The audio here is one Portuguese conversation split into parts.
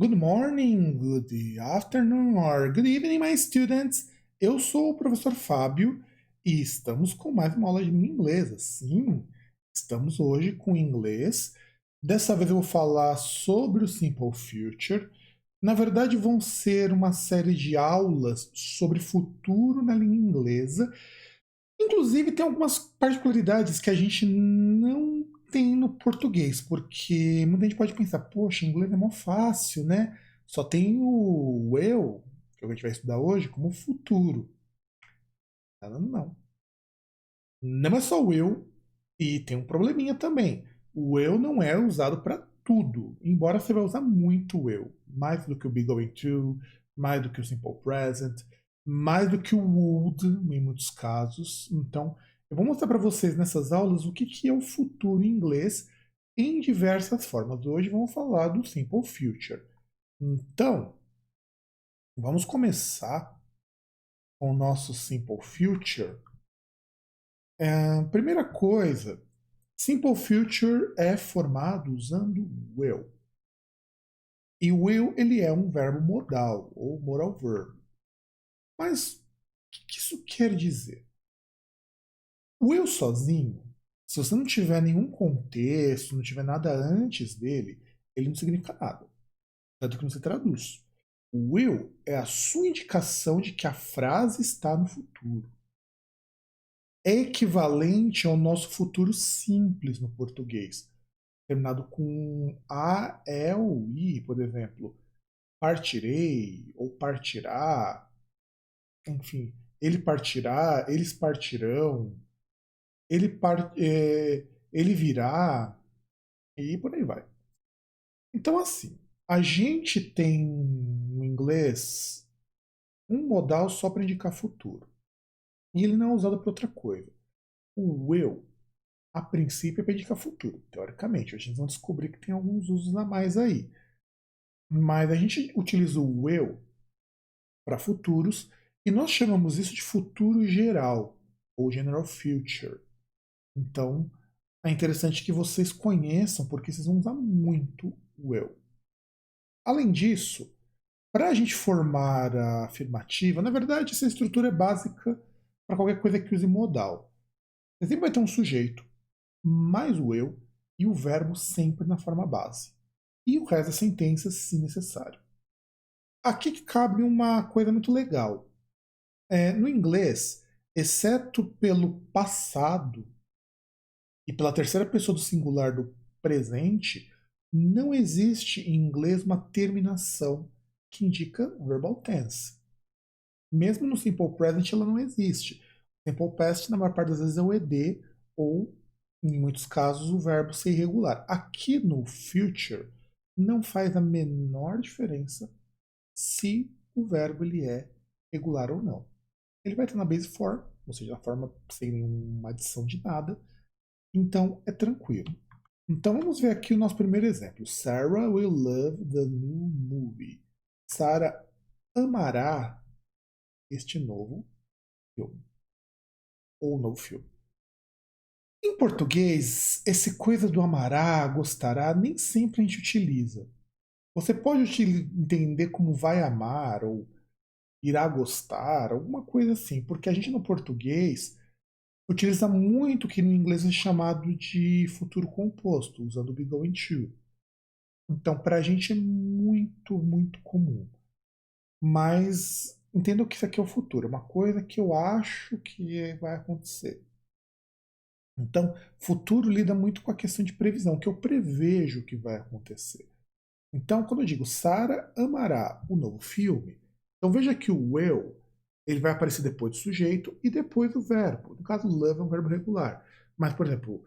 Good morning, good afternoon or good evening, my students. Eu sou o professor Fábio e estamos com mais uma aula de língua inglesa. Sim, estamos hoje com inglês. Dessa vez eu vou falar sobre o Simple Future. Na verdade, vão ser uma série de aulas sobre futuro na língua inglesa. Inclusive, tem algumas particularidades que a gente não tem no português, porque muita gente pode pensar, poxa, inglês é mó fácil, né? Só tem o eu, que a gente vai estudar hoje, como futuro. Não, não. Não é só o eu, e tem um probleminha também. O eu não é usado para tudo, embora você vai usar muito o eu. Mais do que o be going to, mais do que o simple present, mais do que o would, em muitos casos. Então, eu vou mostrar para vocês nessas aulas o que é o futuro em inglês em diversas formas. Hoje vamos falar do simple future. Então, vamos começar com o nosso simple future. Primeira coisa, simple future é formado usando will. E will ele é um verbo modal ou modal verb. Mas o que isso quer dizer? O will sozinho, se você não tiver nenhum contexto, não tiver nada antes dele, ele não significa nada. Tanto que não se traduz. O will é a sua indicação de que a frase está no futuro. É equivalente ao nosso futuro simples no português, terminado com a, é ou i, por exemplo. Partirei ou partirá, enfim, ele partirá, eles partirão, ele virá e por aí vai. Então, assim, a gente tem no inglês um modal só para indicar futuro. E ele não é usado para outra coisa. O will, a princípio, é para indicar futuro, teoricamente. A gente vai descobrir que tem alguns usos a mais aí. Mas a gente utiliza o will para futuros e nós chamamos isso de futuro geral, ou general future. Então, é interessante que vocês conheçam, porque vocês vão usar muito o will. Além disso, para a gente formar a afirmativa, na verdade, essa estrutura é básica para qualquer coisa que use modal. Você sempre vai ter um sujeito, mais o eu, e o verbo sempre na forma base. E o resto da sentença, se necessário. Aqui que cabe uma coisa muito legal. No inglês, exceto pelo passado e pela terceira pessoa do singular do presente, não existe em inglês uma terminação que indica verbal tense. Mesmo no simple present ela não existe. Simple past na maior parte das vezes é o ed ou em muitos casos o verbo ser irregular. Aqui no future não faz a menor diferença se o verbo ele é regular ou não. Ele vai estar na base form, ou seja, a forma sem nenhuma adição de nada. Então é tranquilo. Então vamos ver aqui o nosso primeiro exemplo. Sarah will love the new movie. Sarah amará este novo filme. Ou novo filme. Em português, esse coisa do amará, gostará, nem sempre a gente utiliza. Você pode entender como vai amar ou irá gostar, alguma coisa assim, porque a gente no português utiliza muito o que no inglês é chamado de futuro composto, usando o be going to. Então, para a gente é muito, muito comum. Mas entenda que isso aqui é o futuro, é uma coisa que eu acho que vai acontecer. Então, futuro lida muito com a questão de previsão, que eu prevejo que vai acontecer. Então, quando eu digo Sarah amará o novo filme, então veja que o will ele vai aparecer depois do sujeito e depois do verbo. No caso, love é um verbo regular. Mas, por exemplo,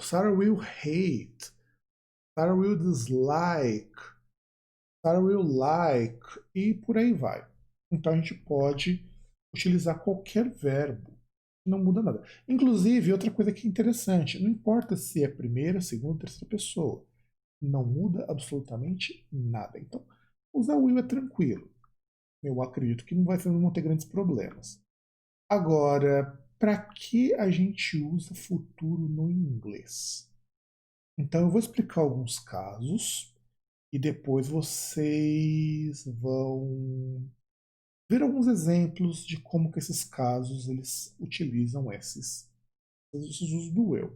Sarah will hate, Sarah will dislike, Sarah will like e por aí vai. Então a gente pode utilizar qualquer verbo, não muda nada. Inclusive, outra coisa que é interessante, não importa se é primeira, segunda, terceira pessoa, não muda absolutamente nada. Então, usar will é tranquilo. Eu acredito que não vão ter grandes problemas. Agora, para que a gente usa futuro no inglês? Então, eu vou explicar alguns casos e depois vocês vão ver alguns exemplos de como que esses casos eles utilizam esses usos do eu.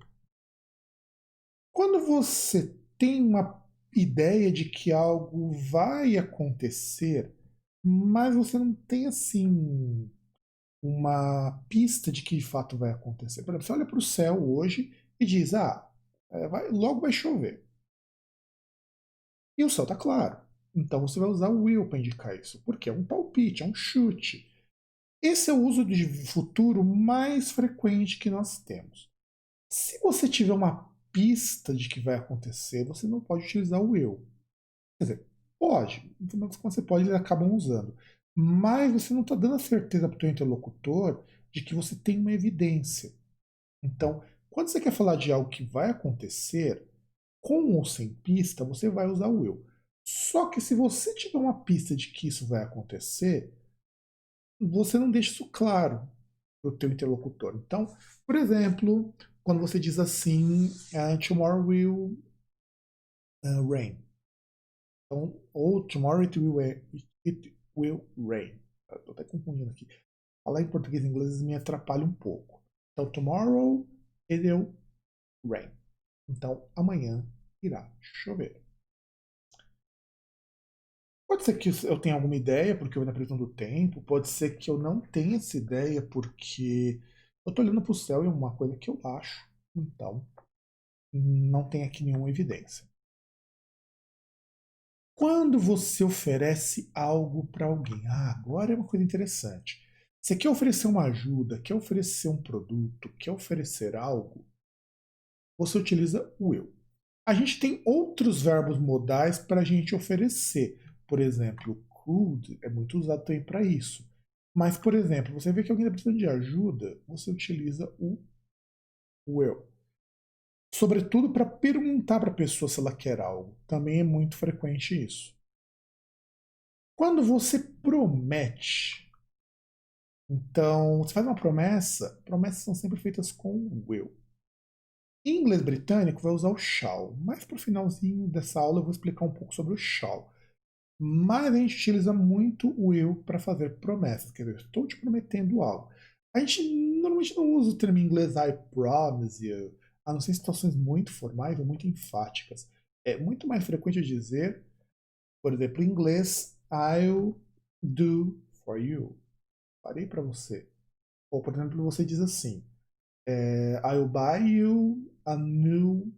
Quando você tem uma ideia de que algo vai acontecer, mas você não tem assim uma pista de que de fato vai acontecer. Por exemplo, você olha para o céu hoje e diz: logo vai chover. E o céu está claro. Então você vai usar o will para indicar isso, porque é um palpite, é um chute. Esse é o uso de futuro mais frequente que nós temos. Se você tiver uma pista de que vai acontecer, você não pode utilizar o will. Quer dizer, pode, mas quando você pode, eles acabam usando. Mas você não está dando a certeza para o teu interlocutor de que você tem uma evidência. Então, quando você quer falar de algo que vai acontecer, com ou sem pista, você vai usar o will. Só que se você tiver uma pista de que isso vai acontecer, você não deixa isso claro para o teu interlocutor. Então, por exemplo, quando você diz assim, tomorrow will rain. Então, ou tomorrow it will rain. Estou até confundindo aqui. Falar em português e inglês me atrapalha um pouco. Então, tomorrow it will rain. Então, amanhã irá chover. Pode ser que eu tenha alguma ideia, porque eu vi na previsão do tempo. Pode ser que eu não tenha essa ideia, porque eu estou olhando para o céu e é uma coisa que eu acho. Então, não tem aqui nenhuma evidência. Quando você oferece algo para alguém, agora é uma coisa interessante. Você quer oferecer uma ajuda, quer oferecer um produto, quer oferecer algo, você utiliza o eu. A gente tem outros verbos modais para a gente oferecer. Por exemplo, could é muito usado também para isso. Mas, por exemplo, você vê que alguém está precisando de ajuda, você utiliza o will. Sobretudo para perguntar para a pessoa se ela quer algo. Também é muito frequente isso. Quando você promete, então, você faz uma promessa, promessas são sempre feitas com will. Em inglês britânico vai usar o shall, mas para o finalzinho dessa aula eu vou explicar um pouco sobre o shall. Mas a gente utiliza muito o will para fazer promessas, quer dizer, estou te prometendo algo. A gente normalmente não usa o termo em inglês I promise you, a não ser em situações muito formais ou muito enfáticas. É muito mais frequente dizer, por exemplo, em inglês, I'll do for you. Farei para você. Ou, por exemplo, você diz assim, I'll buy you a new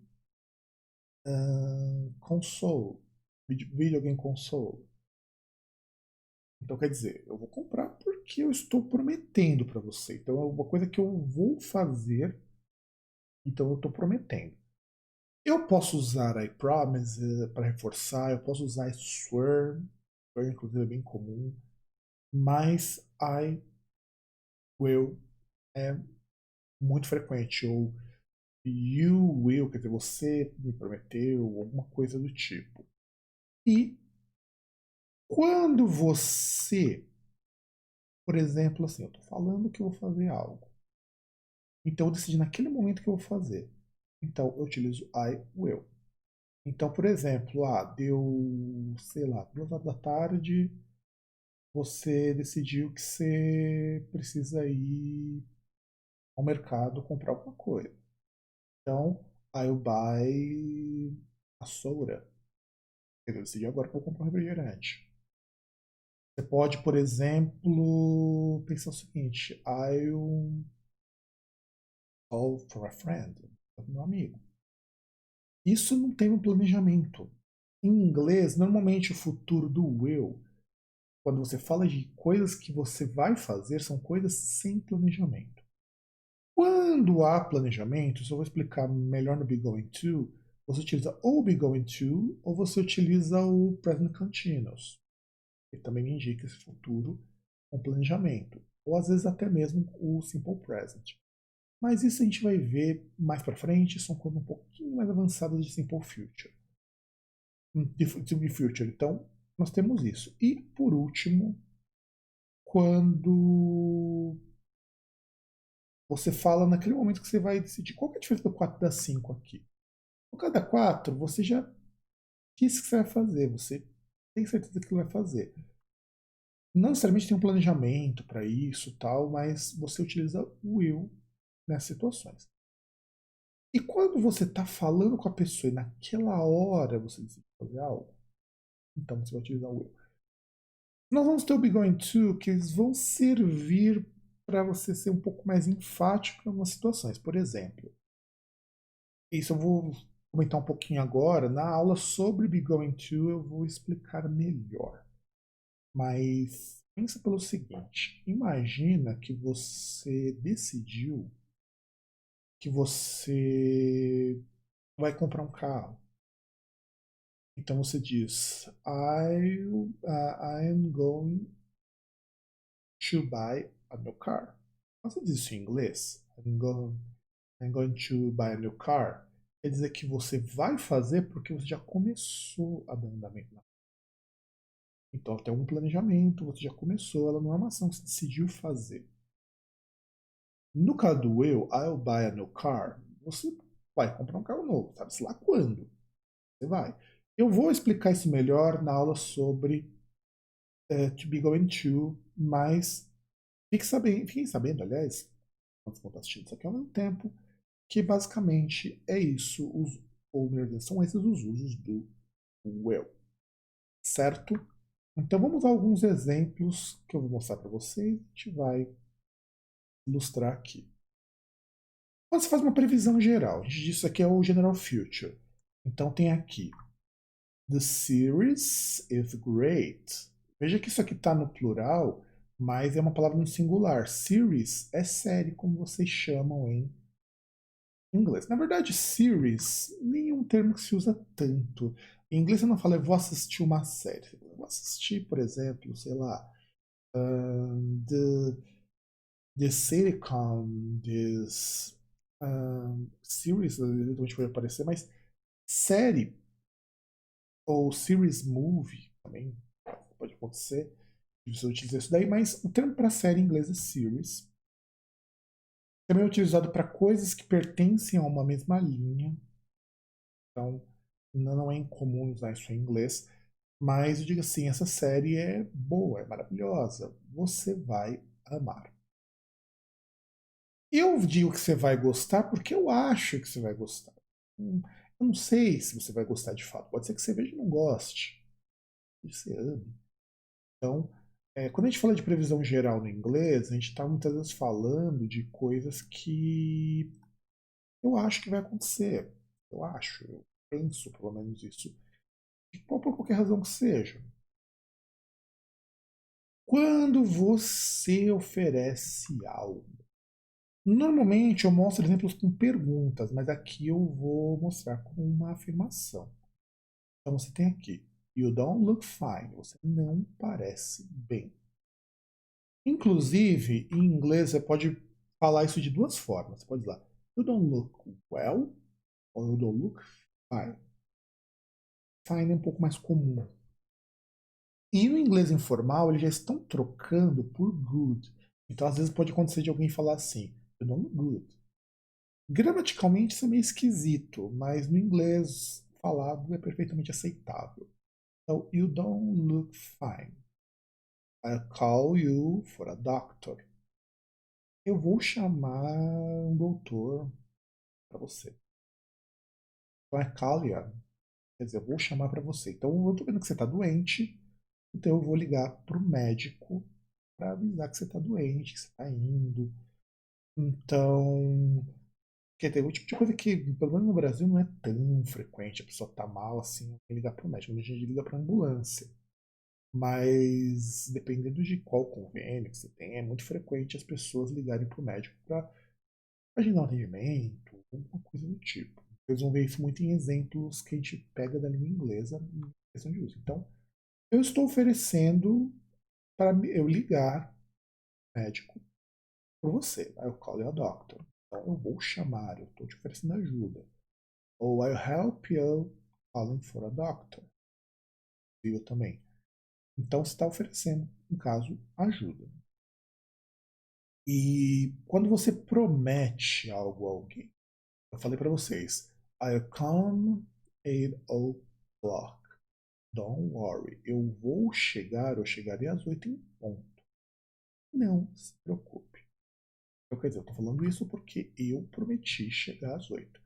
console, video game console. Então, quer dizer, eu vou comprar porque eu estou prometendo para você. Então, é uma coisa que eu vou fazer, então eu estou prometendo. Eu posso usar I promise para reforçar, eu posso usar I swear, swear inclusive é bem comum, mas I will é muito frequente, ou you will, quer dizer, você me prometeu, alguma coisa do tipo. E quando você, por exemplo, assim, eu estou falando que eu vou fazer algo, então eu decidi naquele momento que eu vou fazer. Então eu utilizo I will. Então, por exemplo, deu, sei lá, 2 horas da tarde, você decidiu que você precisa ir ao mercado comprar alguma coisa. Então, I'll buy a soda. Eu decidi agora que eu vou comprar um refrigerante. Você pode, por exemplo, pensar o seguinte: I'll call for a friend, meu amigo. Isso não tem um planejamento. Em inglês, normalmente o futuro do will, quando você fala de coisas que você vai fazer, são coisas sem planejamento. Quando há planejamento, isso eu vou explicar melhor no be going to, você utiliza ou be going to ou você utiliza o present continuous, que também me indica esse futuro com planejamento, ou às vezes até mesmo o simple present. Mas isso a gente vai ver mais para frente, são coisas um pouquinho mais avançadas de simple future. De future. Então, nós temos isso. E, por último, quando você fala naquele momento que você vai decidir qual que é a diferença do 4 e da 5 aqui. No caso da 4, você já que isso que você vai fazer, você tem certeza que vai fazer. Não necessariamente tem um planejamento para isso, tal, mas você utiliza o will nessas situações. E quando você está falando com a pessoa e naquela hora você decide fazer algo, então você vai utilizar o will. Nós vamos ter o be going to, que eles vão servir para você ser um pouco mais enfático em algumas situações. Por exemplo, isso eu vou comentar um pouquinho agora. Na aula sobre be going to, eu vou explicar melhor. Mas pensa pelo seguinte: imagina que você decidiu que você vai comprar um carro. Então você diz, I'm going to buy a new car. Você diz isso em inglês? I'm going to buy a new car. Quer dizer que você vai fazer porque você já começou a dar andamento. Então tem um planejamento, você já começou, ela não é uma ação que você decidiu fazer. No caso do I'll buy a new car, você vai comprar um carro novo, sabe-se lá quando. Você vai. Eu vou explicar isso melhor na aula sobre to be going to, mas fiquem sabendo, aliás, quando você está assistindo isso aqui ao mesmo tempo, que basicamente é isso, ou melhor dizendo, são esses os usos do will, certo? Então vamos a alguns exemplos que eu vou mostrar para vocês, a gente vai ilustrar aqui. Quando você faz uma previsão geral, a gente diz isso aqui é o General Future. Então tem aqui, the series is great. Veja que isso aqui está no plural, mas é uma palavra no singular. Series é série, como vocês chamam em inglês. Na verdade, series nem é um termo que se usa tanto. Em inglês você não fala, eu vou assistir uma série. Eu vou assistir, por exemplo, sei lá, the, the sitcom, this series, eventualmente pode aparecer, mas série ou series movie também pode acontecer. Você utiliza isso daí, mas o termo para série em inglês é series. Também é utilizado para coisas que pertencem a uma mesma linha. Então, não é incomum usar isso em inglês. Mas eu digo assim, essa série é boa, é maravilhosa. Você vai amar. Eu digo que você vai gostar porque eu acho que você vai gostar. Eu não sei se você vai gostar de fato. Pode ser que você veja e não goste. Pode ser você ame. Então, quando a gente fala de previsão geral no inglês, a gente está muitas vezes falando de coisas que eu acho que vai acontecer. Eu penso pelo menos isso. Por qualquer razão que seja. Quando você oferece algo, normalmente eu mostro exemplos com perguntas, mas aqui eu vou mostrar com uma afirmação. Então você tem aqui, you don't look fine, você não parece bem. Inclusive, em inglês você pode falar isso de duas formas. Você pode dizer, you don't look well, ou you don't look fine. Fine é um pouco mais comum. E no inglês informal, eles já estão trocando por good. Então, às vezes, pode acontecer de alguém falar assim, you don't look good. Gramaticalmente, isso é meio esquisito, mas no inglês falado é perfeitamente aceitável. Então, you don't look fine. I'll call you for a doctor. Eu vou chamar um doutor para você. Então, é call you. Quer dizer, eu vou chamar para você. Então, eu estou vendo que você está doente, então eu vou ligar para o médico para avisar que você está doente, que você está indo. Então, quer ter o tipo de coisa que, pelo menos no Brasil, não é tão frequente. A pessoa tá mal assim, ligar para o médico. A gente liga para ambulância. Mas, dependendo de qual convênio que você tem, é muito frequente as pessoas ligarem para o médico para agendar um atendimento, alguma coisa do tipo. Vocês vão ver isso muito em exemplos que a gente pega da língua inglesa em questão de uso. Então, eu estou oferecendo para eu ligar médico por você. I'll call your doctor. Então, eu vou chamar, eu estou te oferecendo ajuda. Ou I'll help you calling for a doctor. Viu também. Então, você está oferecendo, no caso, ajuda. E quando você promete algo a alguém, eu falei para vocês, I'll come 8 o'clock. Don't worry. Eu vou chegar, eu chegarei às 8 em ponto. Não se preocupe. Então, quer dizer, eu estou falando isso porque eu prometi chegar às 8.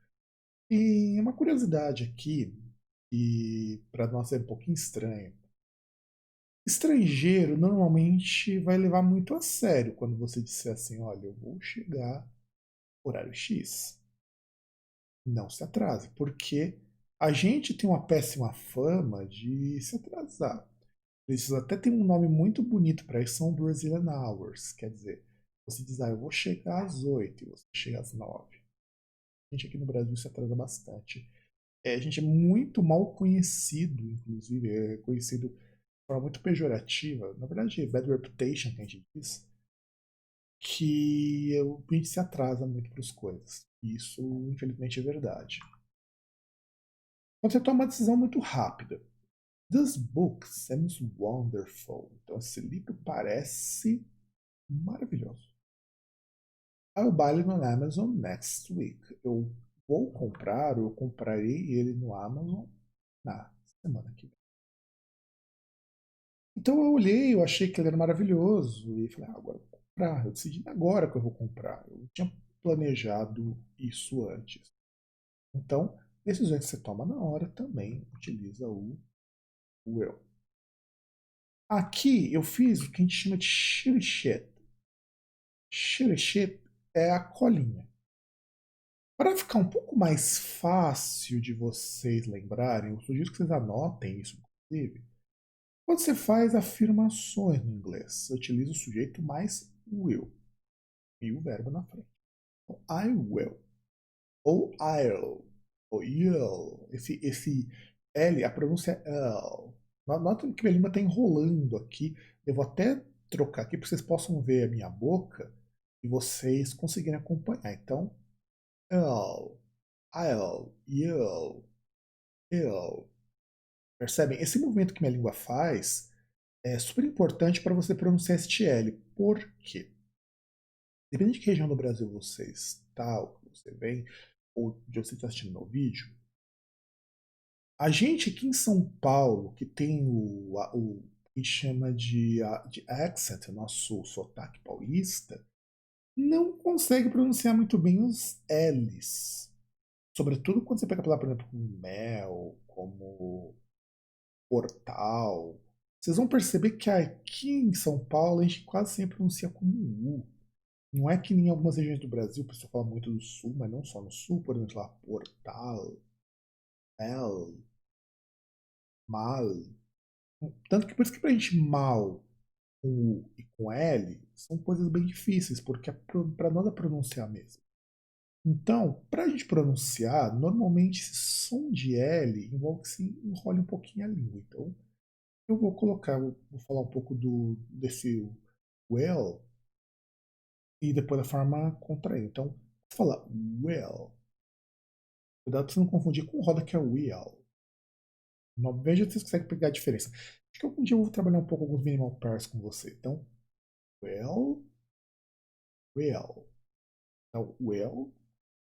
E uma curiosidade aqui, e para nós é um pouquinho estranho. Estrangeiro normalmente vai levar muito a sério quando você disser assim, olha, eu vou chegar horário X. Não se atrase, porque a gente tem uma péssima fama de se atrasar. Eles até tem um nome muito bonito para isso, são Brazilian Hours. Quer dizer, você diz, eu vou chegar às 8 e você chega às 9. A gente aqui no Brasil se atrasa bastante. A gente é muito mal conhecido, inclusive, é conhecido de forma muito pejorativa. Na verdade, bad reputation que a gente diz, que a gente se atrasa muito para as coisas. Isso, infelizmente, é verdade. Quando você toma uma decisão muito rápida. This book seems wonderful. Então, esse livro parece maravilhoso. I'll buy it on Amazon next week. Eu vou comprar, ou eu comprarei ele no Amazon na semana que vem. Então eu olhei, eu achei que ele era maravilhoso e falei, agora eu vou comprar. Eu decidi agora que eu vou comprar. Eu tinha planejado isso antes. Então, decisões que você toma na hora também utiliza o eu. Aqui eu fiz o que a gente chama de shit. Shit é a colinha. Para ficar um pouco mais fácil de vocês lembrarem, eu sugiro que vocês anotem isso, inclusive. Quando você faz afirmações no inglês, você utiliza o sujeito mais will e o verbo na frente. Então, I will, ou I'll, ou you'll. Esse L, a pronúncia é L. Nota que minha língua está enrolando aqui. Eu vou até trocar aqui para vocês possam ver a minha boca e vocês conseguirem acompanhar. Então, L, I'll, you'll, you'll. Percebem? Esse movimento que minha língua faz é super importante para você pronunciar este L. Por quê? Dependendo de que região do Brasil você está, ou você vem, ou de onde você está assistindo meu vídeo, a gente aqui em São Paulo, que tem o que chama de accent, o nosso sotaque paulista, não consegue pronunciar muito bem os L's. Sobretudo quando você pega a palavra, por exemplo, como mel, como portal. Vocês vão perceber que aqui em São Paulo a gente quase sempre pronuncia como U. Não é que nem em algumas regiões do Brasil, o pessoal fala muito do sul, mas não só no sul, por exemplo, lá, portal, mel, mal. Tanto que por isso que pra gente mal com U e com L são coisas bem difíceis, porque para nós é pronunciar mesmo. Então, para a gente pronunciar, normalmente esse som de L envolve que se enrole um pouquinho a língua. Então, eu vou colocar, vou falar um pouco desse well e depois da forma contraída. Então, fala well. Cuidado para você não confundir com roda que é well. Veja se você consegue pegar a diferença. Acho que algum dia eu vou trabalhar um pouco alguns minimal pairs com você. Então, well, well. Então, well,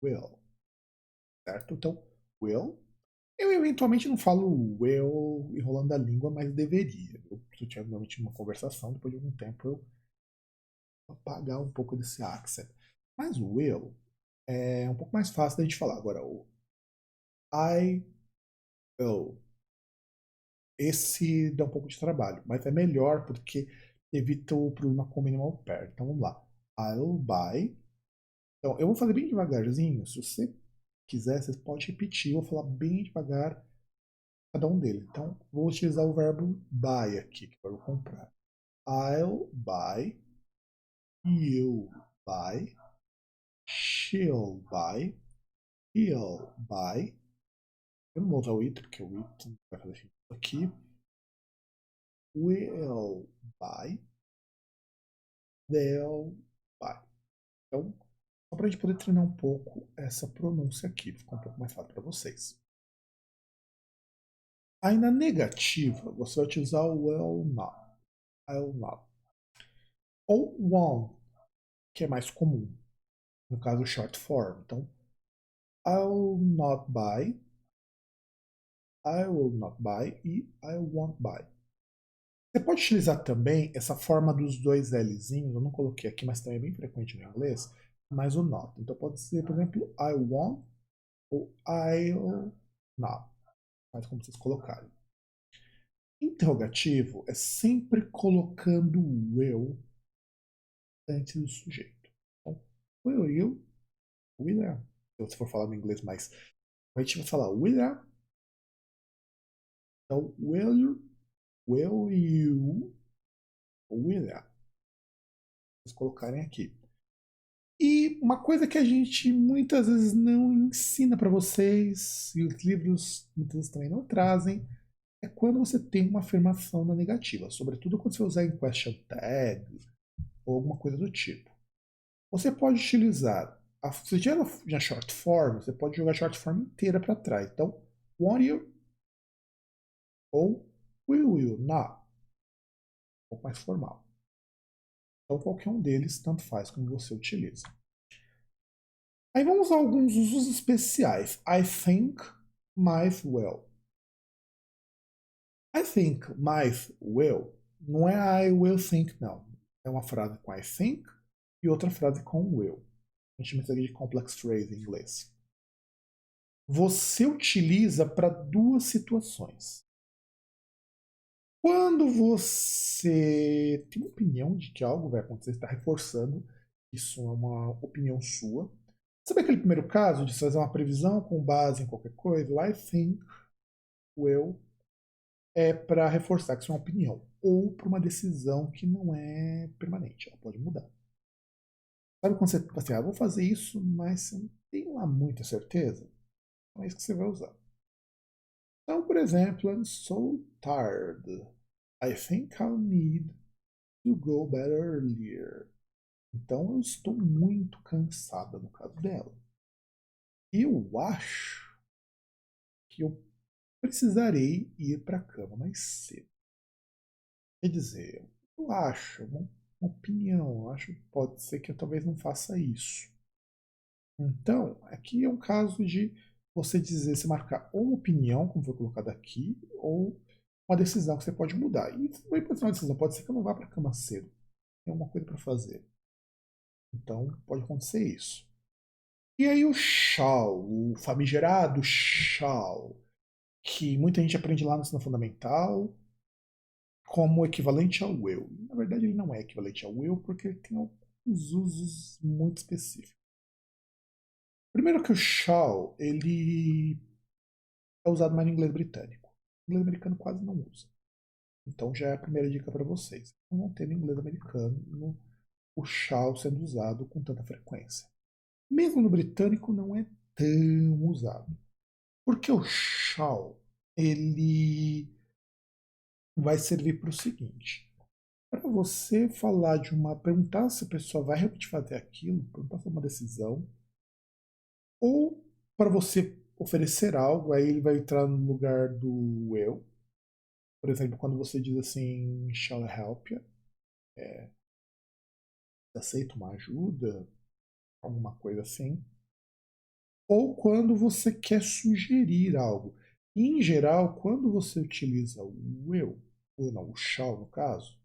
well. Certo? Então, well. Eu eventualmente não falo well enrolando a língua, mas deveria. Se eu tiver normalmente uma conversação, depois de algum tempo eu apagar um pouco desse accent. Mas o will é um pouco mais fácil da gente falar. Agora, o I will. Esse dá um pouco de trabalho, mas é melhor porque evita o problema com o minimal pair. Então vamos lá. I'll buy. Então eu vou fazer bem devagarzinho. Se você quiser, você pode repetir. Eu vou falar bem devagar cada um deles. Então vou utilizar o verbo buy aqui, que é o verbo comprar. I'll buy. You'll buy. She'll buy. He'll buy. Eu não vou usar o it, porque o it vai fazer sentido aqui. Will buy. They'll buy. Então, só para a gente poder treinar um pouco essa pronúncia aqui, ficar um pouco mais fácil para vocês. Aí na negativa, você vai utilizar o will not. I'll not. Ou won't, que é mais comum. No caso, short form. Então, I'll not buy. I will not buy e I won't buy. Você pode utilizar também essa forma dos dois Lzinhos, eu não coloquei aqui, mas também é bem frequente no inglês, mais o not. Então pode ser, por exemplo, I won't ou I'll not. Faz como vocês colocarem. Interrogativo é sempre colocando o will antes do sujeito. Então, will you, will I? Se você for falar no inglês mais, a gente vai falar will I. Então, will you, will I? Vocês colocarem aqui. E uma coisa que a gente muitas vezes não ensina para vocês, e os livros muitas vezes também não trazem, é quando você tem uma afirmação na negativa, sobretudo quando você usar em question tag ou alguma coisa do tipo. Você pode utilizar, se tiver na short form, você pode jogar a short form inteira para trás. Então, won't you ou will you not, um pouco mais formal. Então, qualquer um deles, tanto faz como você utiliza. Aí vamos a alguns usos especiais. I think might will. I think might will não é I will think, não. É uma frase com I think e outra frase com will. A gente chama isso aqui de complex phrase em inglês. Você utiliza para duas situações. Quando você tem uma opinião de que algo vai acontecer, está reforçando, isso é uma opinião sua. Sabe aquele primeiro caso de fazer uma previsão com base em qualquer coisa? O I think will é para reforçar que isso é uma opinião ou para uma decisão que não é permanente, ela pode mudar. Sabe quando você fala assim, vou fazer isso, mas você não tem lá muita certeza? Então é isso que você vai usar. Então, por exemplo, I'm so tired. I think I'll need to go better earlier. Então eu estou muito cansada no caso dela. Eu acho que eu precisarei ir para a cama mais cedo. Quer dizer, eu acho, uma opinião, eu acho que pode ser que eu talvez não faça isso. Então, aqui é um caso de você dizer, se marcar ou uma opinião, como foi colocado aqui, ou uma decisão que você pode mudar. E não pode ser uma decisão, pode ser que eu não vá para a cama cedo. Tem uma coisa para fazer. Então, pode acontecer isso. E aí o shall, o famigerado shall, que muita gente aprende lá no ensino fundamental como equivalente ao will. Na verdade, ele não é equivalente ao will porque ele tem alguns usos muito específicos. Primeiro que o shall, ele é usado mais no inglês britânico. O inglês americano quase não usa. Então já é a primeira dica para vocês. Não vão ter no inglês americano o shall sendo usado com tanta frequência. Mesmo no britânico não é tão usado. Porque o shall, ele vai servir para o seguinte. Para você falar de uma. Perguntar se a pessoa vai realmente fazer aquilo, perguntar sobre uma decisão, ou para você oferecer algo, aí ele vai entrar no lugar do eu. Por exemplo, quando você diz assim, shall I help you? Aceita uma ajuda? Alguma coisa assim. Ou quando você quer sugerir algo. Em geral, quando você utiliza o eu, ou não, o shall no caso,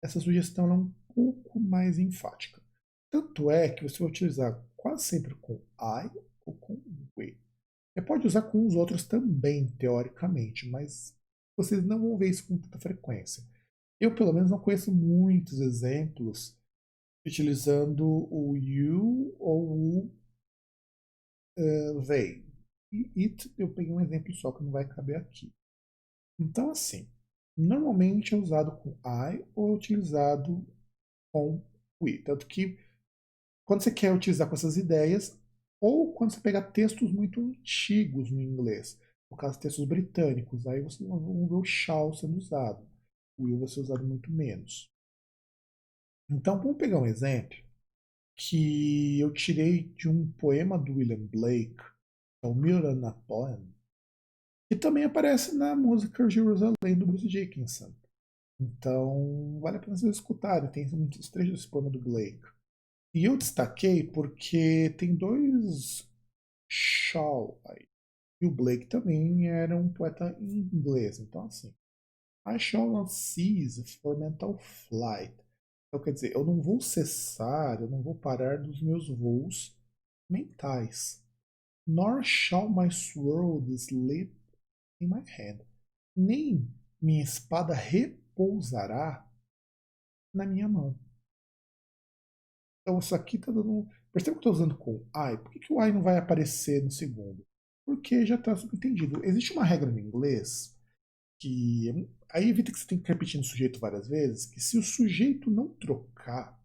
essa sugestão é um pouco mais enfática. Tanto é que você vai utilizar quase sempre com I ou com we. Você pode usar com os outros também, teoricamente, mas vocês não vão ver isso com tanta frequência. Eu, pelo menos, não conheço muitos exemplos utilizando o you ou o they. E it eu peguei um exemplo só que não vai caber aqui. Então, assim, normalmente é usado com I ou é utilizado com we. Tanto que quando você quer utilizar com essas ideias, ou quando você pega textos muito antigos no inglês, no caso textos britânicos, aí você não vê o shall sendo usado. O will vai ser usado muito menos. Então, vamos pegar um exemplo que eu tirei de um poema do William Blake, é o Myrna Poem, que também aparece na música Jerusalém do Bruce Dickinson. Então, vale a pena vocês escutarem, tem muitos trechos desse poema do Blake. E eu destaquei porque tem dois shall aí. E o Blake também era um poeta inglês. Então, assim, I shall not cease for mental flight. Então, quer dizer, eu não vou cessar, eu não vou parar dos meus voos mentais. Nor shall my sword sleep in my hand. Nem minha espada repousará na minha mão. Então, isso aqui está dando. Perceba que eu estou usando com I. Por que o I não vai aparecer no segundo? Porque já está subentendido. Existe uma regra no inglês que. Aí evita que você tenha que repetir no sujeito várias vezes, que se o sujeito não trocar,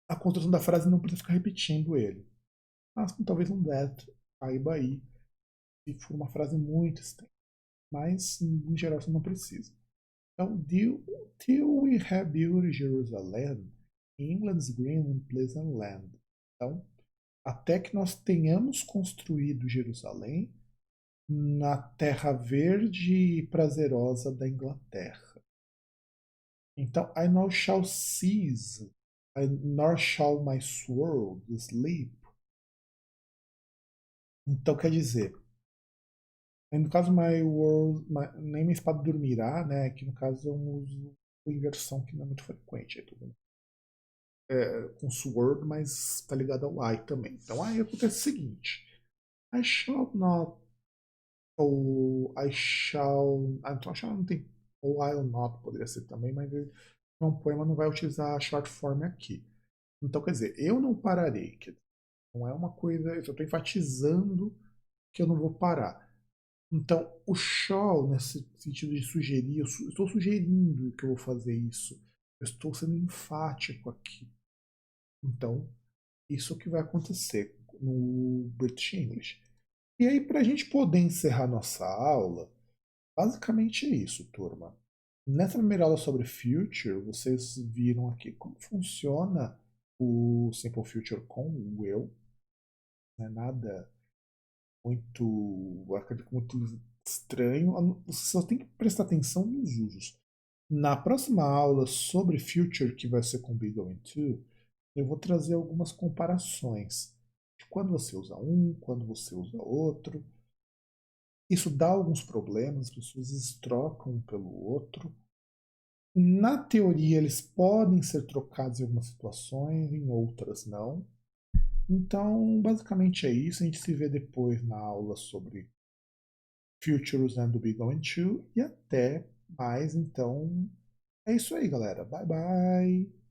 a construção da frase não precisa ficar repetindo ele. Mas talvez um that, caiba aí, se for uma frase muito extensa. Mas, em geral, você não precisa. Então, till we have built Jerusalem, England's green and pleasant land. Então, até que nós tenhamos construído Jerusalém na terra verde e prazerosa da Inglaterra. Então, I now shall cease, nor shall my sword sleep. Então, quer dizer, no caso, nem minha espada dormirá, né? Que no caso é um uso com inversão que não é muito frequente. Com sword, mas está ligado ao I também. Então aí acontece o seguinte: I shall not, ou I shall. Então I shall não tem. Ou I'll not poderia ser também, mas é um poema, não vai utilizar a short form aqui. Então quer dizer, eu não pararei. Não é uma coisa. Eu estou enfatizando que eu não vou parar. Então, o shall, nesse sentido de sugerir, eu estou sugerindo que eu vou fazer isso. Eu estou sendo enfático aqui. Então, isso que vai acontecer no British English. E aí, para a gente poder encerrar nossa aula, basicamente é isso, turma. Nessa primeira aula sobre Future, vocês viram aqui como funciona o Simple Future com o will. Não é nada muito, acredito, muito estranho. Você só tem que prestar atenção nos usos. Na próxima aula sobre Future, que vai ser com Be Going To, eu vou trazer algumas comparações de quando você usa um, quando você usa outro. Isso dá alguns problemas, as pessoas trocam um pelo outro. Na teoria, eles podem ser trocados em algumas situações, em outras não. Então, basicamente é isso. A gente se vê depois na aula sobre Future usando o Be Going To. E até mais. Então, é isso aí, galera. Bye, bye.